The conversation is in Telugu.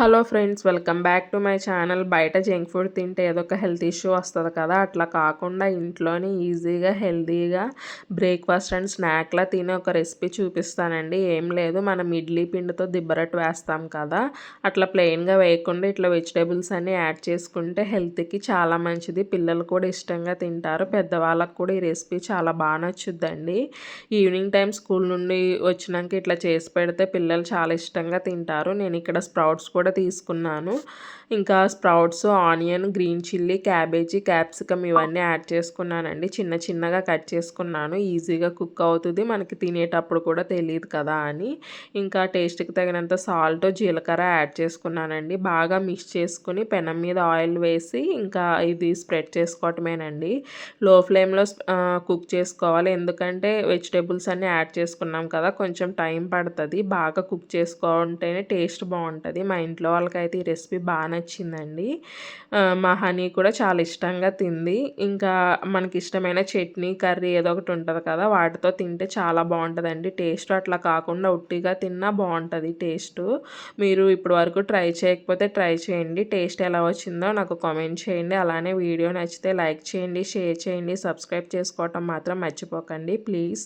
Hello friends, welcome back to my channel. బయట జంక్ ఫుడ్ తింటే ఏదో ఒక హెల్త్ ఇష్యూ వస్తుంది కదా, అట్లా కాకుండా ఇంట్లోనే ఈజీగా హెల్తీగా బ్రేక్ఫాస్ట్ అండ్ స్నాక్లా తినే ఒక రెసిపీ చూపిస్తానండి. ఏం లేదు, మనం ఇడ్లీ పిండితో దిబ్బరట్టు వేస్తాం కదా, అట్లా ప్లెయిన్గా వేయకుండా ఇట్లా వెజిటేబుల్స్ అన్నీ యాడ్ చేసుకుంటే హెల్త్కి చాలా మంచిది. పిల్లలు కూడా ఇష్టంగా తింటారు, పెద్దవాళ్ళకు కూడా ఈ రెసిపీ చాలా బాగా నచ్చుద్దండి. ఈవినింగ్ టైం స్కూల్ నుండి వచ్చినాక ఇట్లా చేసి పెడితే పిల్లలు చాలా ఇష్టంగా తింటారు. నేను ఇక్కడ స్ప్రౌట్స్ కూడా తీసుకున్నాను. ఇంకా sprouts, onion, green chilli, cabbage, capsicum ఇవన్నీ యాడ్ చేసుకున్నానండి. చిన్న చిన్నగా కట్ చేసుకున్నాను, ఈజీగా కుక్ అవుతుంది, మనకి తినేటప్పుడు కూడా తెలియదు కదా అని. ఇంకా టేస్ట్కి తగినంత సాల్ట్, జీలకర్ర యాడ్ చేసుకున్నానండి. బాగా మిక్స్ చేసుకుని పెనం మీద ఆయిల్ వేసి ఇంకా ఇది స్ప్రెడ్ చేసుకోవటమేనండి. లో ఫ్లేమ్లో కుక్ చేసుకోవాలి, ఎందుకంటే వెజిటేబుల్స్ అన్నీ యాడ్ చేసుకున్నాం కదా, కొంచెం టైం పడుతుంది. బాగా కుక్ చేసుకుంటేనే టేస్ట్ బాగుంటుంది. మా ఇంట్లో వాళ్ళకైతే ఈ రెసిపీ బాగా నచ్చిందండి. మా హనీ కూడా చాలా ఇష్టంగా తింది. ఇంకా మనకి ఇష్టమైన చట్నీ, కర్రీ ఏదో ఒకటి ఉంటుంది కదా, వాటితో తింటే చాలా బాగుంటుందండి టేస్ట్. అట్లా కాకుండా ఉట్టిగా తిన్నా బాగుంటుంది టేస్ట్. మీరు ఇప్పుడు వరకు ట్రై చేయకపోతే ట్రై చేయండి. టేస్ట్ ఎలా వచ్చిందో నాకు కామెంట్ చేయండి. అలానే వీడియో నచ్చితే లైక్ చేయండి, షేర్ చేయండి, సబ్స్క్రైబ్ చేసుకోవటం మాత్రం మర్చిపోకండి ప్లీజ్.